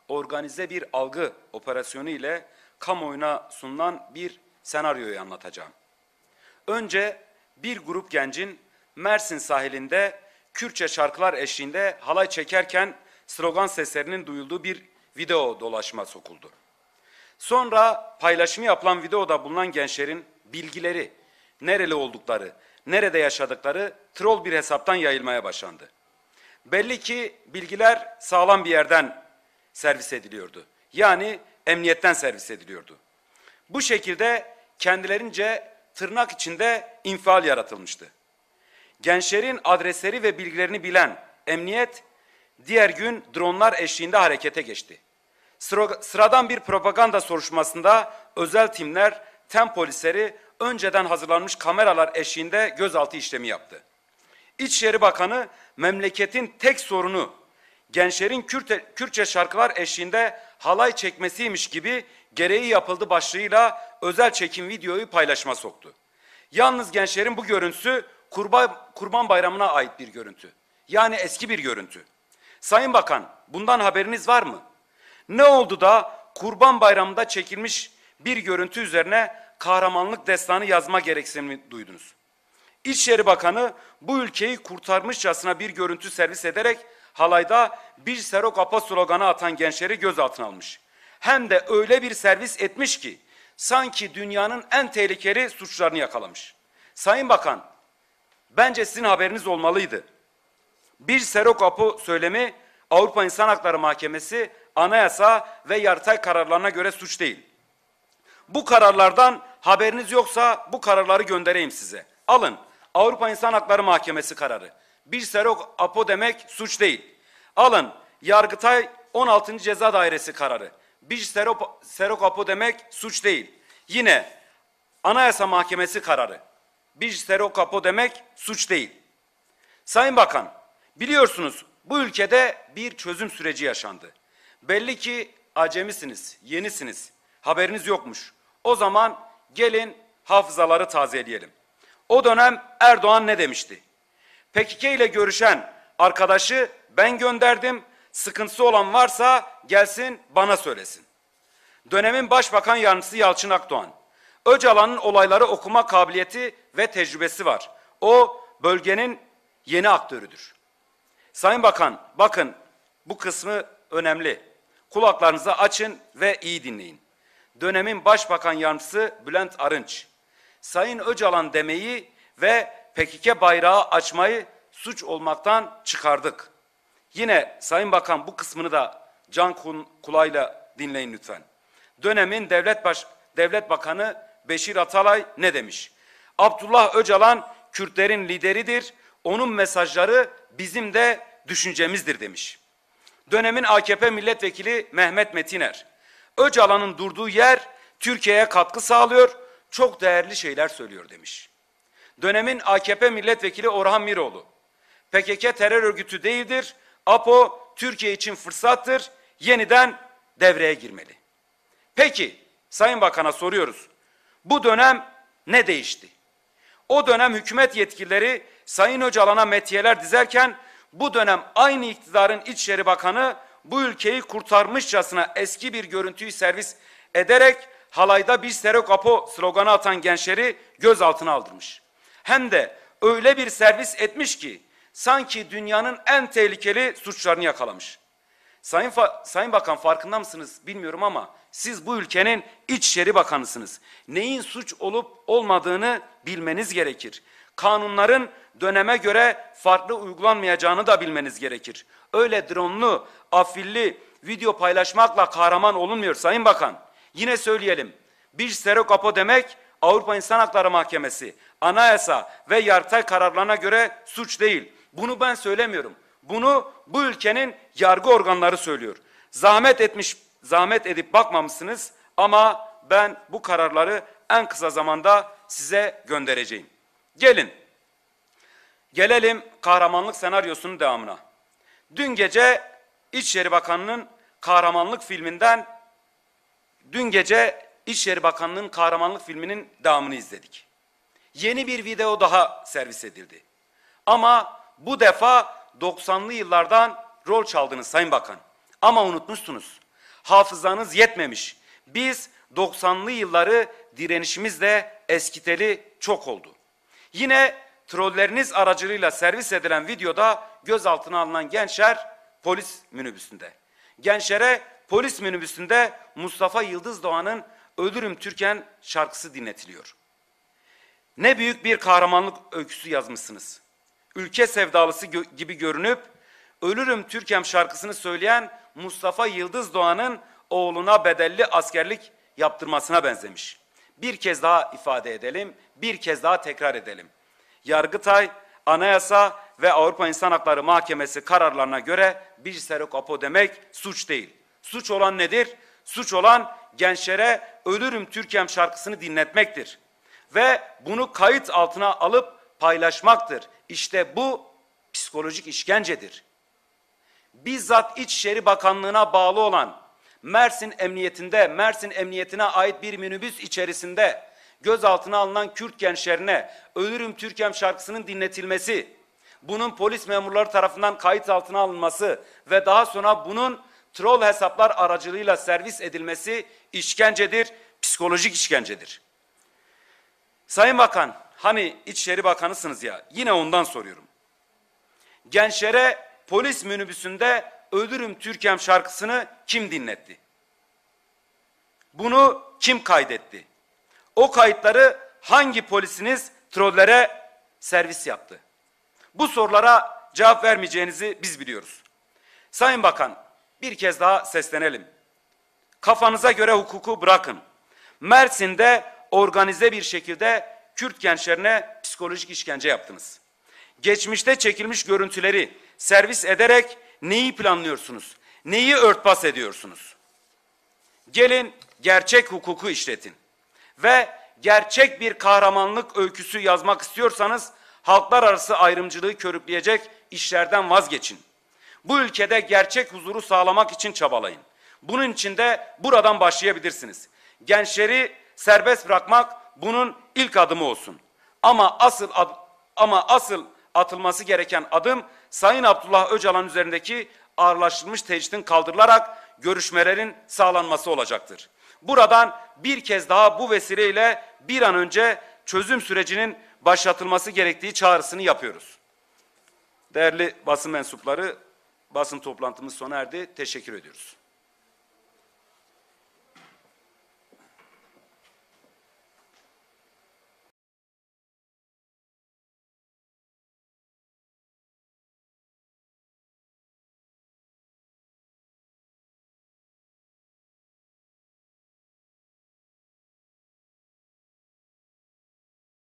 organize bir algı operasyonu ile kamuoyuna sunulan bir senaryoyu anlatacağım. Önce bir grup gencin Mersin sahilinde Kürtçe şarkılar eşliğinde halay çekerken slogan seslerinin duyulduğu bir video dolaşıma sokuldu. Sonra paylaşımı yapılan videoda bulunan gençlerin bilgileri, nereli oldukları, nerede yaşadıkları troll bir hesaptan yayılmaya başlandı. Belli ki bilgiler sağlam bir yerden servis ediliyordu. Yani emniyetten servis ediliyordu. Bu şekilde kendilerince tırnak içinde infial yaratılmıştı. Gençlerin adresleri ve bilgilerini bilen emniyet diğer gün dronlar eşliğinde harekete geçti. Sıradan bir propaganda soruşturmasında özel timler, tem polisleri önceden hazırlanmış kameralar eşliğinde gözaltı işlemi yaptı. İçişleri Bakanı memleketin tek sorunu gençlerin Kürtçe şarkılar eşliğinde halay çekmesiymiş gibi gereği yapıldı başlığıyla özel çekim videoyu paylaşıma soktu. Yalnız gençlerin bu görüntüsü Kurban Bayramı'na ait bir görüntü. Yani eski bir görüntü. Sayın Bakan, bundan haberiniz var mı? Ne oldu da Kurban Bayramı'nda çekilmiş bir görüntü üzerine kahramanlık destanı yazma gereksinimi duydunuz? İçişleri Bakanı bu ülkeyi kurtarmışçasına bir görüntü servis ederek halayda bir Serok Apa sloganı atan gençleri gözaltına almış. Hem de öyle bir servis etmiş ki sanki dünyanın en tehlikeli suçlarını yakalamış. Sayın Bakan, bence sizin haberiniz olmalıydı. Bir Serok Apa söylemi Avrupa İnsan Hakları Mahkemesi, anayasa ve Yargıtay kararlarına göre suç değil. Bu kararlardan haberiniz yoksa bu kararları göndereyim size. Alın. Avrupa İnsan Hakları Mahkemesi kararı. Bir Serok Apo demek suç değil. Alın. Yargıtay 16. Ceza Dairesi kararı. Bir Serok Apo demek suç değil. Yine Anayasa Mahkemesi kararı. Bir Serok Apo demek suç değil. Sayın Bakan, biliyorsunuz bu ülkede bir çözüm süreci yaşandı. Belli ki acemisiniz, yenisiniz. Haberiniz yokmuş. O zaman gelin hafızaları tazeleyelim. O dönem Erdoğan ne demişti? PKK ile görüşen arkadaşı ben gönderdim, sıkıntısı olan varsa gelsin bana söylesin. Dönemin Başbakan Yardımcısı Yalçın Akdoğan, Öcalan'ın olayları okuma kabiliyeti ve tecrübesi var. O bölgenin yeni aktörüdür. Sayın Bakan, bakın bu kısmı önemli. Kulaklarınızı açın ve iyi dinleyin. Dönemin Başbakan Yardımcısı Bülent Arınç, Sayın Öcalan demeyi ve PKK bayrağı açmayı suç olmaktan çıkardık. Yine Sayın Bakan bu kısmını da can kulağıyla dinleyin lütfen. Dönemin Devlet Bakanı Beşir Atalay ne demiş? Abdullah Öcalan Kürtlerin lideridir, onun mesajları bizim de düşüncemizdir demiş. Dönemin AKP milletvekili Mehmet Metiner, Öcalan'ın durduğu yer Türkiye'ye katkı sağlıyor, çok değerli şeyler söylüyor demiş. Dönemin AKP milletvekili Orhan Miroğlu, PKK terör örgütü değildir, APO Türkiye için fırsattır, yeniden devreye girmeli. Peki, Sayın Bakan'a soruyoruz, bu dönem ne değişti? O dönem hükümet yetkilileri Sayın Öcalan'a metiyeler dizerken, bu dönem aynı iktidarın İçişleri Bakanı bu ülkeyi kurtarmışçasına eski bir görüntüyü servis ederek halayda bir Serok Apo sloganı atan gençleri gözaltına aldırmış. Hem de öyle bir servis etmiş ki sanki dünyanın en tehlikeli suçlarını yakalamış. Sayın Bakan, farkında mısınız bilmiyorum ama siz bu ülkenin İçişleri Bakanısınız. Neyin suç olup olmadığını bilmeniz gerekir. Kanunların döneme göre farklı uygulanmayacağını da bilmeniz gerekir. Öyle dronlu, afilli video paylaşmakla kahraman olunmuyor Sayın Bakan. Yine söyleyelim. Bir Serok Apo demek Avrupa İnsan Hakları Mahkemesi, anayasa ve Yargıtay kararlarına göre suç değil. Bunu ben söylemiyorum. Bunu bu ülkenin yargı organları söylüyor. Zahmet edip bakmamışsınız ama ben bu kararları en kısa zamanda size göndereceğim. Gelelim kahramanlık senaryosunun devamına. Dün gece İçişleri Bakanı'nın kahramanlık filminin devamını izledik. Yeni bir video daha servis edildi. Ama bu defa 90'lı yıllardan rol çaldınız Sayın Bakan. Ama unutmuşsunuz. Hafızanız yetmemiş. Biz 90'lı yılları direnişimizle eskiteli çok oldu. Yine trolleriniz aracılığıyla servis edilen videoda gözaltına alınan gençler polis minibüsünde. Gençlere polis minibüsünde Mustafa Yıldız Doğan'ın Ölürüm Türken şarkısı dinletiliyor. Ne büyük bir kahramanlık öyküsü yazmışsınız. Ülke sevdalısı gibi görünüp Ölürüm Türkem şarkısını söyleyen Mustafa Yıldız Doğan'ın oğluna bedelli askerlik yaptırmasına benzemiş. Bir kez daha ifade edelim, bir kez daha tekrar edelim. Yargıtay, Anayasa ve Avrupa İnsan Hakları Mahkemesi kararlarına göre bir serokapo demek suç değil. Suç olan nedir? Suç olan gençlere Ölürüm Türkem şarkısını dinletmektir. Ve bunu kayıt altına alıp paylaşmaktır. İşte bu psikolojik işkencedir. Bizzat İçişleri Bakanlığı'na bağlı olan Mersin Emniyetine ait bir minibüs içerisinde gözaltına alınan Kürt gençlerine Ölürüm Türkem şarkısının dinletilmesi, bunun polis memurları tarafından kayıt altına alınması ve daha sonra bunun troll hesaplar aracılığıyla servis edilmesi işkencedir, psikolojik işkencedir. Sayın Bakan, hani İçişleri Bakanısınız ya, yine ondan soruyorum. Gençlere polis minibüsünde Ölürüm Türkem şarkısını kim dinletti? Bunu kim kaydetti? O kayıtları hangi polisiniz trollere servis yaptı? Bu sorulara cevap vermeyeceğinizi biz biliyoruz. Sayın Bakan, bir kez daha seslenelim. Kafanıza göre hukuku bırakın. Mersin'de organize bir şekilde Kürt gençlerine psikolojik işkence yaptınız. Geçmişte çekilmiş görüntüleri servis ederek neyi planlıyorsunuz? Neyi örtbas ediyorsunuz? Gelin gerçek hukuku işletin. Ve gerçek bir kahramanlık öyküsü yazmak istiyorsanız halklar arası ayrımcılığı körükleyecek işlerden vazgeçin. Bu ülkede gerçek huzuru sağlamak için çabalayın. Bunun için de buradan başlayabilirsiniz. Gençleri serbest bırakmak bunun ilk adımı olsun. Ama asıl atılması gereken adım Sayın Abdullah Öcalan üzerindeki ağırlaştırılmış tecritin kaldırılarak görüşmelerin sağlanması olacaktır. Buradan bir kez daha bu vesileyle bir an önce çözüm sürecinin başlatılması gerektiği çağrısını yapıyoruz. Değerli basın mensupları, basın toplantımız sona erdi. Teşekkür ediyoruz.